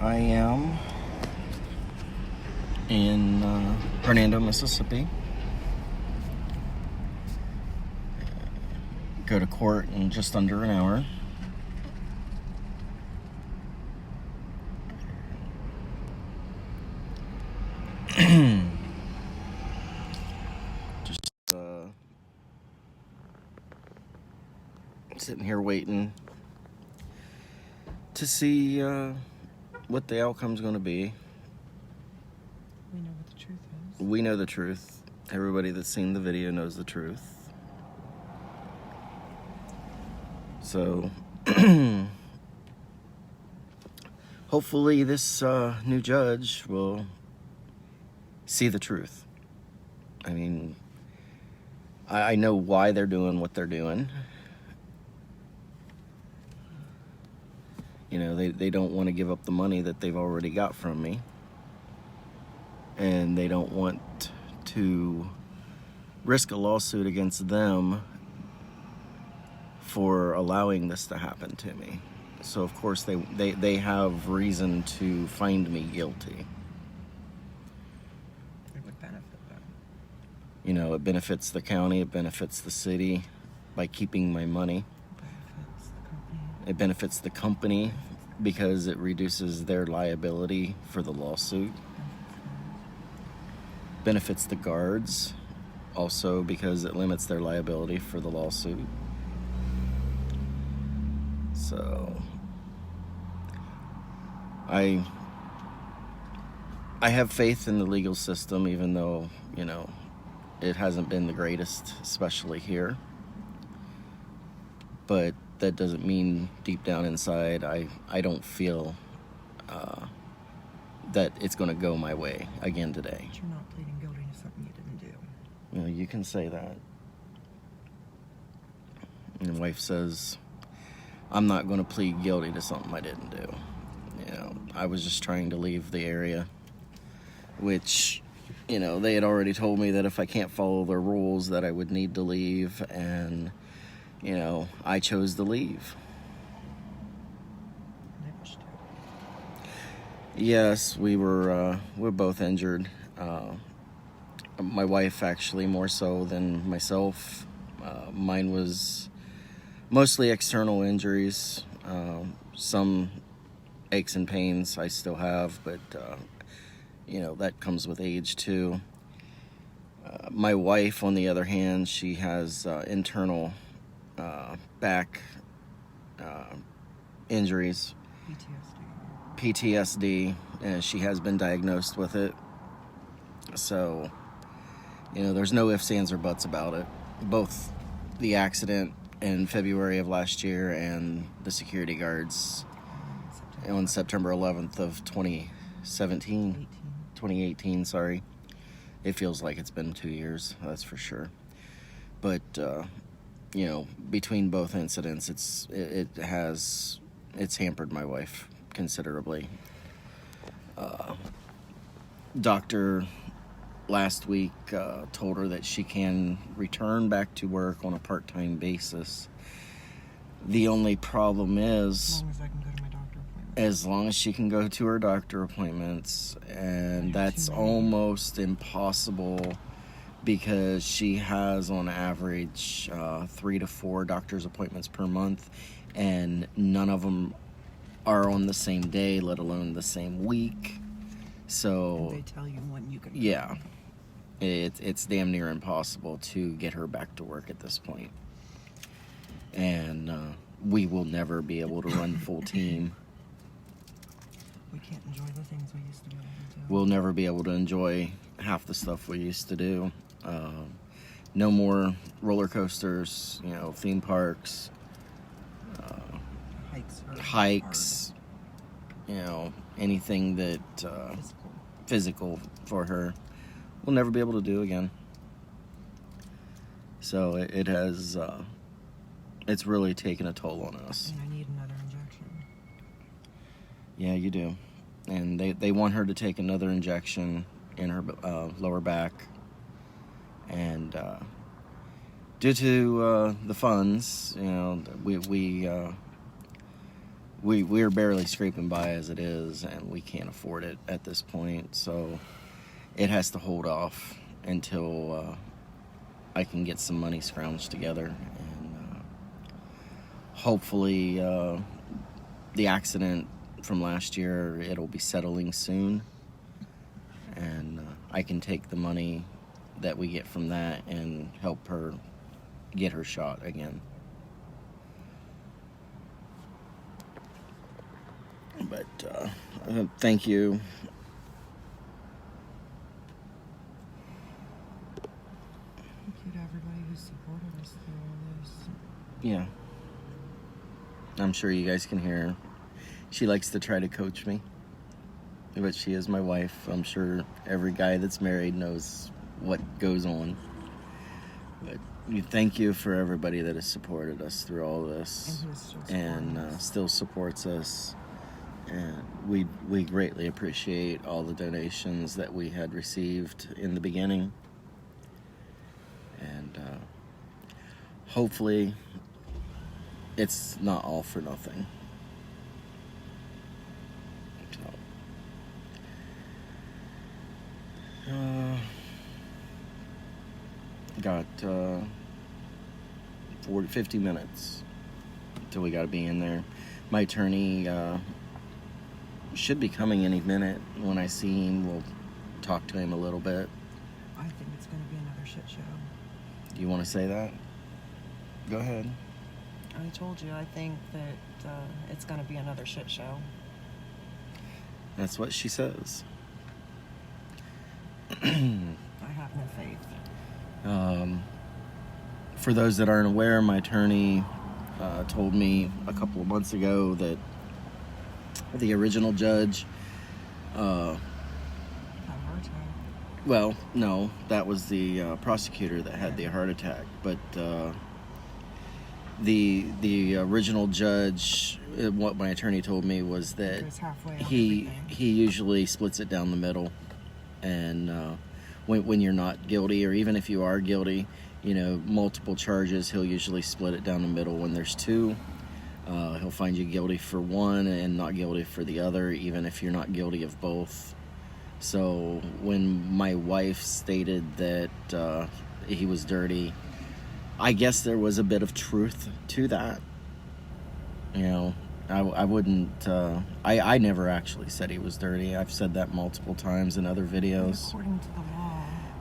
I am in Hernando, Mississippi. Go to court in just under an hour. Just sitting here waiting to see what the outcome's going to be. We know what the truth is. We know the truth. Everybody that's seen the video knows the truth. So, hopefully this new judge will see the truth. I mean, I know why they're doing what they're doing. You know, they don't want to give up the money that they've already got from me. And they don't want to risk a lawsuit against them for allowing this to happen to me. So of course they have reason to find me guilty. It would benefit them. You know, it benefits the county, it benefits the city by keeping my money. It benefits the company because it reduces their liability for the lawsuit. Benefits the guards also because it limits their liability for the lawsuit. So I have faith in the legal system, even though, you know, it hasn't been the greatest, especially here. But that doesn't mean deep down inside I don't feel that it's going to go my way again today. But you're not pleading guilty to something you didn't do. You know, you can say that. And the wife says, I'm not going to plead guilty to something I didn't do. You know, I was just trying to leave the area, which, you know, they had already told me that if I can't follow their rules that I would need to leave, and, you know, I chose to leave. They pushed you. Yes, we're both injured. My wife actually more so than myself. Mine was mostly external injuries, some aches and pains I still have, but you know, that comes with age too. My wife, on the other hand, she has internal back injuries, PTSD, and she has been diagnosed with it. So, you know, there's no ifs, ands, or buts about it. Both the accident in February of last year and the security guards on September 11th of 2018, sorry. It feels like it's been 2 years, that's for sure. But, you know, between both incidents, it's hampered my wife considerably. Doctor last week told her that she can return back to work on a part-time basis. The only problem is, As long as I can go to my doctor appointments. as long as she can go to her doctor appointments, and that's almost impossible because she has on average 3 to 4 doctor's appointments per month, and none of them are on the same day, let alone the same week. So And they tell you when you can. yeah, it's damn near impossible to get her back to work at this point. And we will never be able to run full team. We can't enjoy the things we used to be able to do. We'll never be able to enjoy half the stuff we used to do. No more roller coasters, you know, theme parks, hikes, you know, anything that physical for her, we'll never be able to do again. So it has, it's really taken a toll on us. And I need another injection. Yeah, you do. And they want her to take another injection in her lower back. And due to the funds, you know, we're barely scraping by as it is, and we can't afford it at this point. So it has to hold off until I can get some money scrounged together, and hopefully the accident from last year, it'll be settling soon, and I can take the money that we get from that and help her get her shot again. But thank you. Thank you to everybody who supported us through all this. Yeah. I'm sure you guys can hear her. She likes to try to coach me, but she is my wife. I'm sure every guy that's married knows what goes on. But thank you for everybody that has supported us through all this and still supports us. And we greatly appreciate all the donations that we had received in the beginning. And hopefully it's not all for nothing. So, got 50 minutes until we got to be in there. My attorney should be coming any minute. When I see him, we'll talk to him a little bit. I think it's going to be another shit show. Do you want to say that? Go ahead. I told you, I think that it's going to be another shit show. That's what she says. I have no faith. For those that aren't aware, my attorney told me a couple of months ago that the original judge, Had a heart attack. well, no, that was the prosecutor that had the heart attack, but the original judge, what my attorney told me was that It was halfway on he everything. usually splits it down the middle, and when you're not guilty, or even if you are guilty, you know, multiple charges, he'll usually split it down the middle. When there's two, he'll find you guilty for one and not guilty for the other, even if you're not guilty of both. So when my wife stated that he was dirty, I guess there was a bit of truth to that. You know, I wouldn't, I never actually said he was dirty. I've said that multiple times in other videos. According to the law.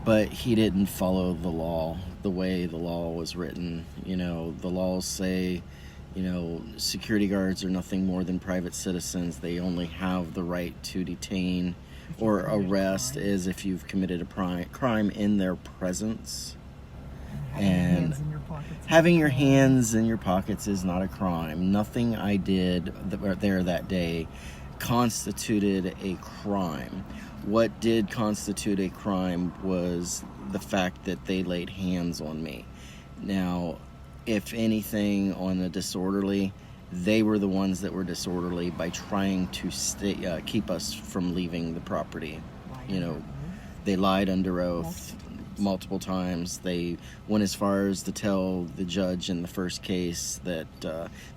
But he didn't follow the law the way the law was written. You know, the laws say, you know, security guards are nothing more than private citizens. They only have the right to detain or arrest as if you've committed a crime in their presence. And having your hands in your pockets is not a crime. Nothing I did there that day constituted a crime. What did constitute a crime was the fact that they laid hands on me. Now, if anything, on the disorderly, they were the ones that were disorderly by trying to keep us from leaving the property. You know, they lied under oath multiple times. They went as far as to tell the judge in the first case that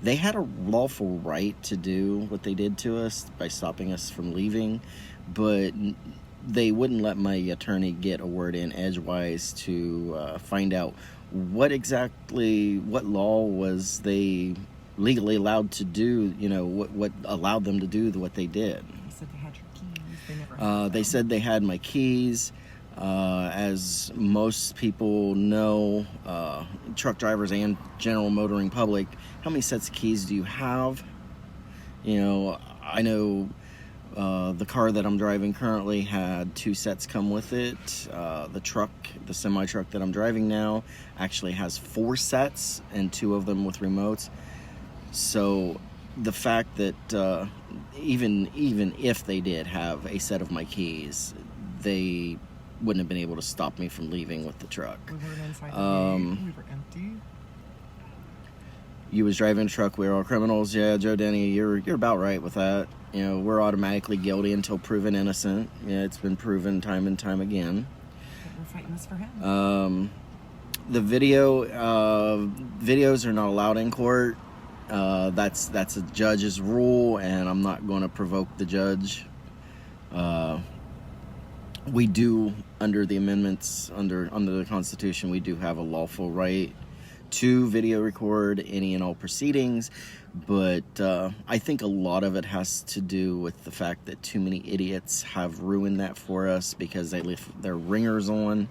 they had a lawful right to do what they did to us by stopping us from leaving, but they wouldn't let my attorney get a word in edgewise to find out what law was they legally allowed to do, you know, what allowed them to do what they did. They said they had your keys. They never had They said they had my keys. As most people know, truck drivers and general motoring public, how many sets of keys do you have? You know, I know the car that I'm driving currently had 2 sets come with it. The semi-truck that I'm driving now actually has 4 sets, and 2 of them with remotes. So the fact that even if they did have a set of my keys, they wouldn't have been able to stop me from leaving with the truck. We weren't inside the gate. We were empty. You was driving a truck, we were all criminals. Yeah, Joe Denny, you're about right with that. You know, we're automatically guilty until proven innocent. Yeah, it's been proven time and time again. But we're fighting this for him. The videos are not allowed in court. That's a judge's rule, and I'm not going to provoke the judge. We do, under the amendments, under the Constitution, we do have a lawful right to video record any and all proceedings, but I think a lot of it has to do with the fact that too many idiots have ruined that for us because they leave their ringers on,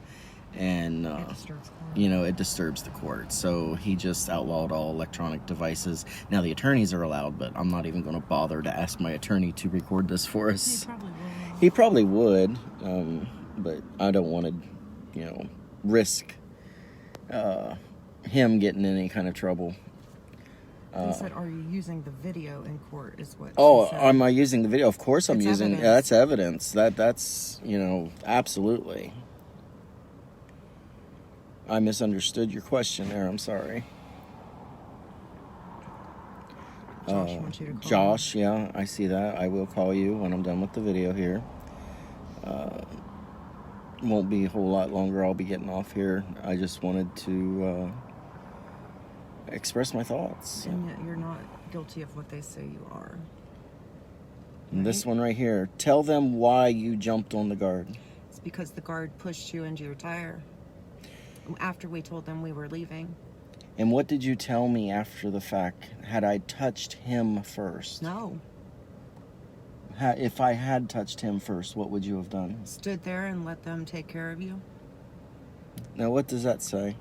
and It disturbs court. it disturbs the court. So he just outlawed all electronic devices. Now the attorneys are allowed, but I'm not even going to bother to ask my attorney to record this for us. He probably will. He probably would, but I don't want to, risk him getting in any kind of trouble. They said, "Are you using the video in court?" Is what. Oh, she said. am I using the video? Of course I'm It's using. evidence. Yeah, that's evidence. That's absolutely. I misunderstood your question there. I'm sorry. Josh wants you to call Josh, yeah, I see that. I will call you when I'm done with the video here. Won't be a whole lot longer. I'll be getting off here. I just wanted to express my thoughts. And yet you're not guilty of what they say you are. And this one right here. Tell them why you jumped on the guard. It's because the guard pushed you into your tire after we told them we were leaving. And what did you tell me after the fact? Had I touched him first? No. If I had touched him first, what would you have done? Stood there and let them take care of you. Now, what does that say?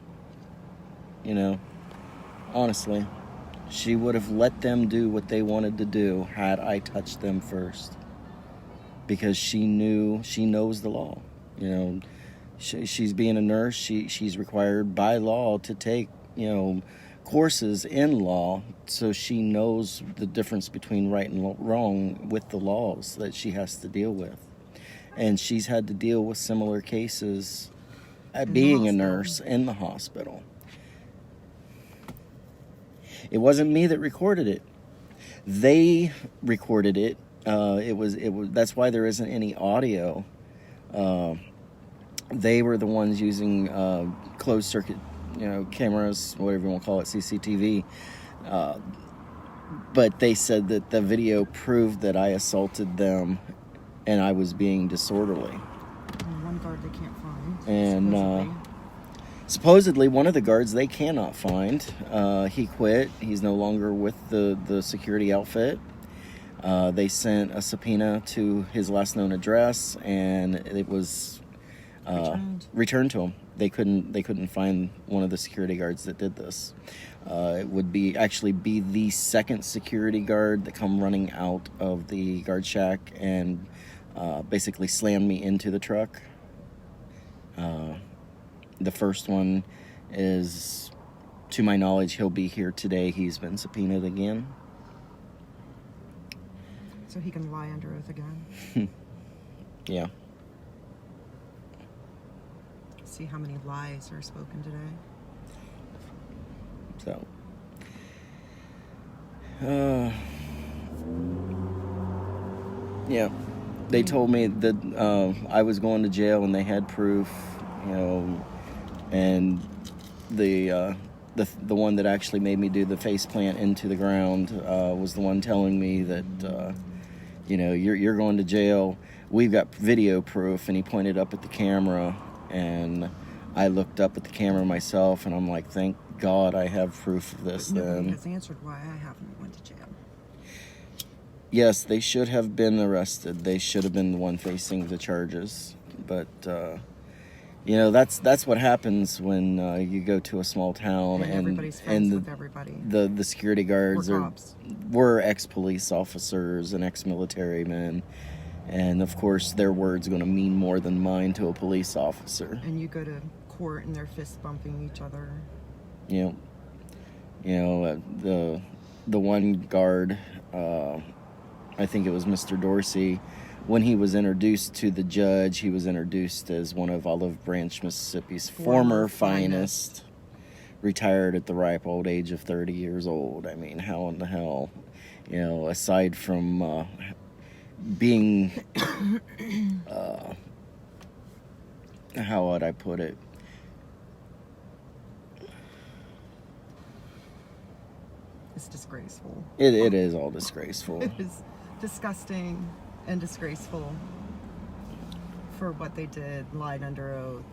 Honestly, she would have let them do what they wanted to do had I touched them first. Because she knows the law. She's being a nurse. She's required by law to take, courses in law, so she knows the difference between right and wrong with the laws that she has to deal with. And she's had to deal with similar cases at being a nurse in the hospital. It wasn't me that recorded it. They recorded it. It was. That's why there isn't any audio. They were the ones using closed circuit, cameras, whatever you want to call it, CCTV. But they said that the video proved that I assaulted them and I was being disorderly. And one guard they can't find. And supposedly one of the guards they cannot find. He quit. He's no longer with the security outfit. They sent a subpoena to his last known address, and it was returned to him. They couldn't find one of the security guards that did this. It would be the second security guard that come running out of the guard shack and basically slammed me into the truck. The first one is, to my knowledge, he'll be here today. He's been subpoenaed again. So he can lie under oath again. Yeah. See how many lies are spoken today. So. Yeah. They told me that I was going to jail and they had proof, and the one that actually made me do the face plant into the ground was the one telling me that you're going to jail. We've got video proof, and he pointed up at the camera, and I looked up at the camera myself, and I'm like, thank God I have proof of this. Nobody Then has answered why I haven't went to jail. yes, they should have been arrested. They should have been the one facing the charges. But that's what happens when you go to a small town And everybody's friends with everybody. The security guards Or cops. were ex-police officers and ex-military men, and of course their words going to mean more than mine to a police officer. And you go to court and they're fist bumping each other. The one guard, I think it was Mr. Dorsey, when he was introduced to the judge, he was introduced as one of Olive Branch, Mississippi's former finest, retired at the ripe old age of 30 years old. I mean, how in the hell, aside from being, how would I put it? It's disgraceful. It is all disgraceful. It is disgusting and disgraceful for what they did, lied under oath.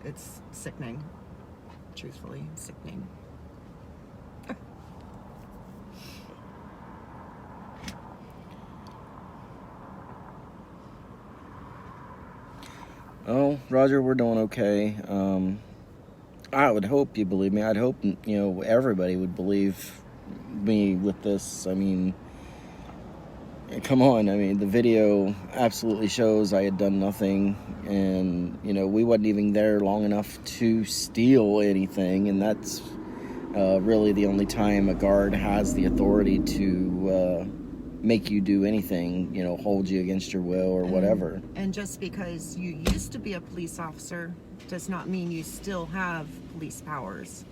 It's sickening. Truthfully, sickening. Oh, Roger, we're doing okay. I would hope you believe me. I'd hope, everybody would believe me with this. I mean, come on. I mean, the video absolutely shows I had done nothing, and, we wasn't even there long enough to steal anything, and that's really the only time a guard has the authority to make you do anything, hold you against your will or whatever. And just because you used to be a police officer does not mean you still have police powers.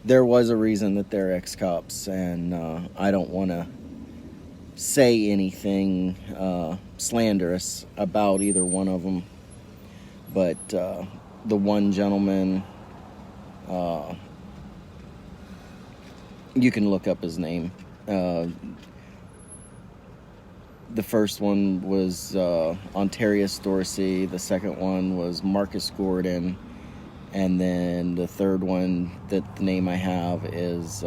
There was a reason that they're ex-cops, and I don't want to say anything slanderous about either one of them, but the one gentleman, you can look up his name. The first one was Ontarius Dorsey. The second one was Marcus Gordon. And then the third one, the name I have is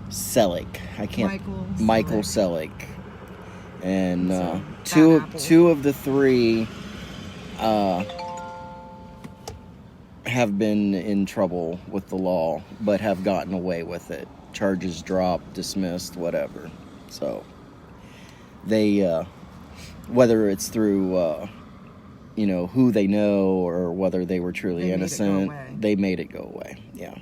Selleck. Michael Selleck. And two of the three have been in trouble with the law, but have gotten away with it. Charges dropped, dismissed, whatever. So they, whether it's through, who they know or whether they were truly innocent, they made it go away. Yeah.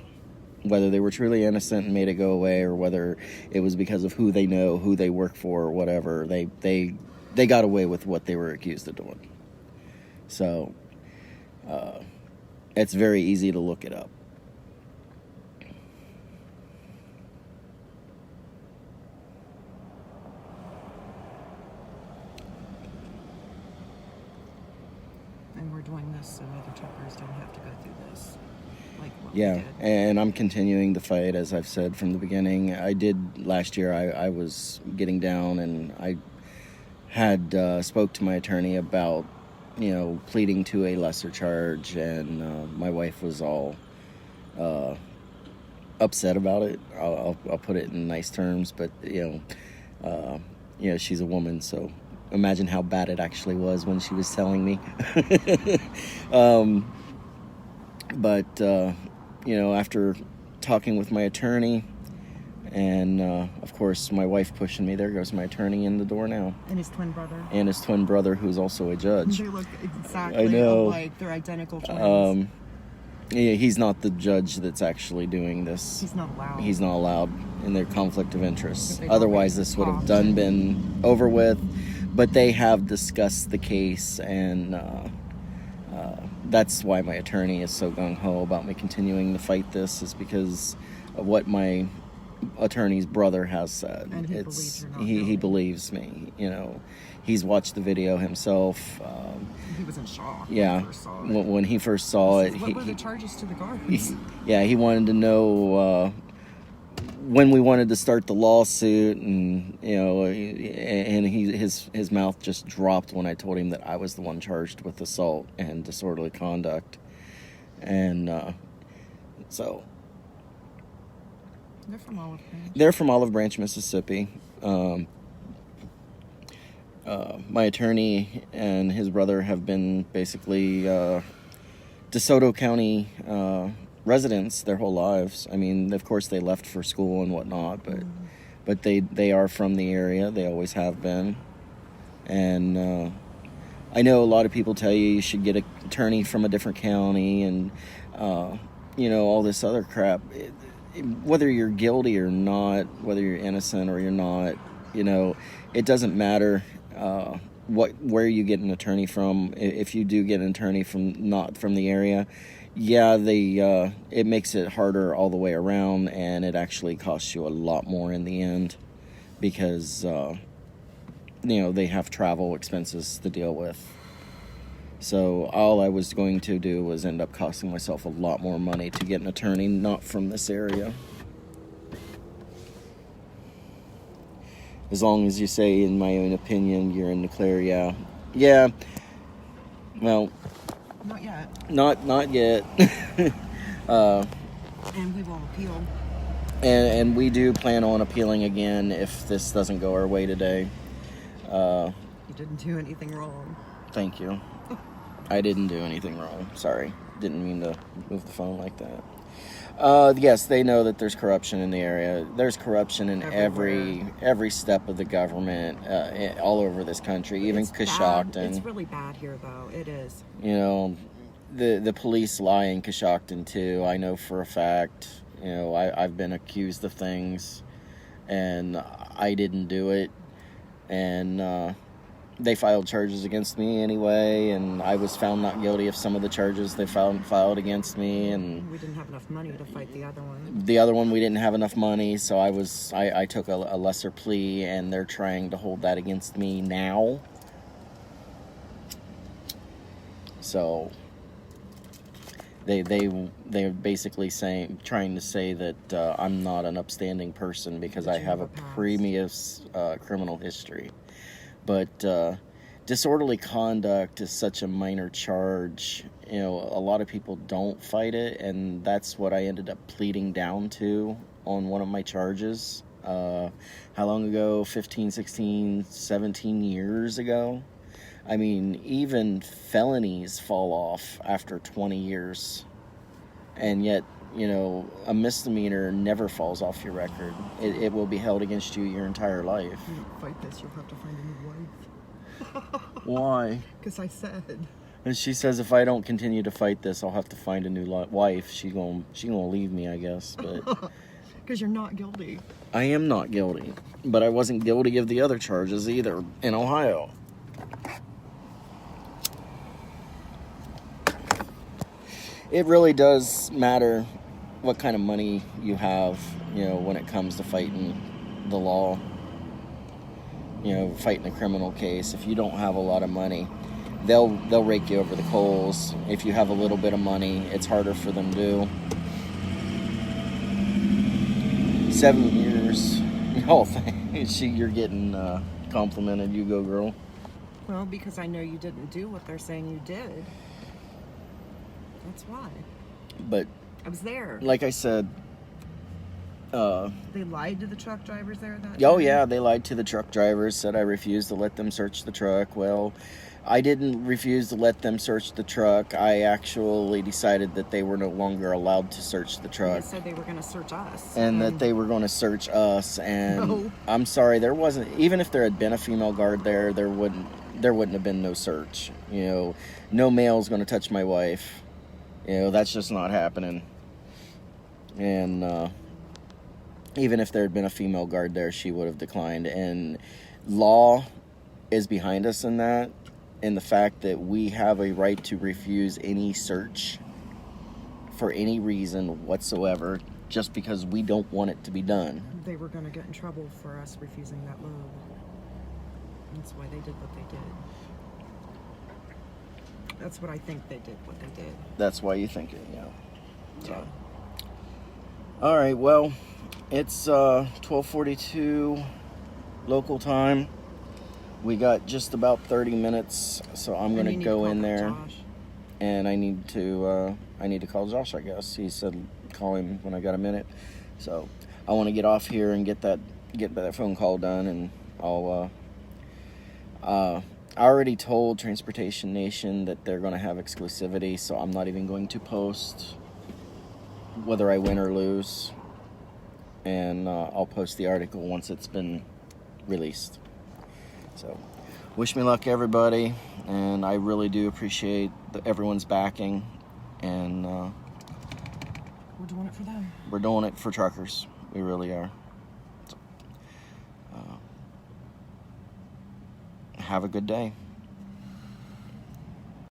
Whether they were truly innocent and made it go away, or whether it was because of who they know, who they work for, or whatever, they got away with what they were accused of doing. So, it's very easy to look it up. And we're doing this so other truckers don't have to go through this. Like what Yeah, we did. and I'm continuing the fight, as I've said from the beginning. I did last year. I was getting down, and I had spoke to my attorney about, pleading to a lesser charge, and my wife was all upset about it. I'll put it in nice terms, but she's a woman, so imagine how bad it actually was when she was telling me. But after talking with my attorney, and of course my wife pushing me, there goes my attorney in the door now. And his twin brother. Who's also a judge. They look exactly I know. alike. They're identical twins. Yeah, he's not the judge that's actually doing this. He's not allowed. He's not allowed in their conflict of interest. They've Otherwise, already this would have talked. been over with. But they have discussed the case, and that's why my attorney is so gung-ho about me continuing to fight this, is because of what my attorney's brother has said. And he believes you're not he guilty. believes me. He's watched the video himself. He was in shock Yeah, when he first saw it. when he first saw it, What were the charges to the guards? he wanted to know when we wanted to start the lawsuit, and his mouth just dropped when I told him that I was the one charged with assault and disorderly conduct, and so They're from Olive Branch. they're from Olive Branch, Mississippi. My attorney and his brother have been basically DeSoto County residents their whole lives. I mean, of course, they left for school and whatnot, but they are from the area. They always have been. And I know a lot of people tell you should get an attorney from a different county, and all this other crap. Whether you're guilty or not, whether you're innocent or you're not, it doesn't matter where you get an attorney from. If you do get an attorney not from the area, it makes it harder all the way around, and it actually costs you a lot more in the end, because they have travel expenses to deal with. So all I was going to do was end up costing myself a lot more money to get an attorney not from this area. As long as you say, in my own opinion, you're in the clear, yeah. Yeah. Well, Not yet. not yet. And we will appeal. And we do plan on appealing again if this doesn't go our way today. You didn't do anything wrong. Thank you. I didn't do anything wrong. Sorry. Didn't mean to move the phone like that. Yes, they know that there's corruption in the area. There's corruption in every step of the government, all over this country, even It's Coshocton. bad. It's really bad here, though. It is. You know, the police lie in Coshocton too. I know for a fact. You know, I've been accused of things, and I didn't do it, and they filed charges against me anyway, and I was found not guilty of some of the charges they filed against me, and We didn't have enough money to fight the other one. the other one we didn't have enough money, so I took a lesser plea, and they're trying to hold that against me now. So they're basically trying to say that I'm not an upstanding person because That I you have a have a past. previous criminal history. But disorderly conduct is such a minor charge. You know, a lot of people don't fight it, and that's what I ended up pleading down to on one of my charges. How long ago? 15, 16, 17 years ago. I mean, even felonies fall off after 20 years. And yet, you know, a misdemeanor never falls off your record. It will be held against you your entire life. You fight this, you'll have to find a new wife. Why? Because I said. And she says if I don't continue to fight this, I'll have to find a new wife. She gonna leave me, I guess. But Because you're not guilty. I am not guilty. But I wasn't guilty of the other charges either in Ohio. It really does matter what kind of money you have, you know, when it comes to fighting the law. You know, fighting a criminal case. If you don't have a lot of money, they'll rake you over the coals. If you have a little bit of money, it's harder for them to. 7 years. Oh, you're getting complimented. You go, girl. Well, because I know you didn't do what they're saying you did. That's why. But I was there. like I said, They lied to the truck drivers there that oh day? yeah, they lied to the truck drivers, said I refused to let them search the truck. Well, I didn't refuse to let them search the truck. I actually decided that they were no longer allowed to search the They truck. said they were going to search us. And that they were going to search us. And No. I'm sorry, there wasn't, even if there had been a female guard there, there wouldn't have been no search. You know, no male's going to touch my wife. You know, that's just not happening. And even if there had been a female guard there, she would have declined. And law is behind us in that, in the fact that we have a right to refuse any search for any reason whatsoever, just because we don't want it to be done. They were going to get in trouble for us refusing that load. That's why they did what they did. That's what I think they did, what they did. That's why you think it, yeah. So. Yeah. All right, well, it's 12:42 local time. We got just about 30 minutes, so I'm going to go in there. And I need to call Josh, I guess. He said call him when I got a minute. So I want to get off here and get that phone call done, and I'll I already told Transportation Nation that they're going to have exclusivity, so I'm not even going to post whether I win or lose. And I'll post the article once it's been released. So, wish me luck, everybody, and I really do appreciate everyone's backing, and We're doing it for them. we're doing it for truckers. We really are. So, have a good day.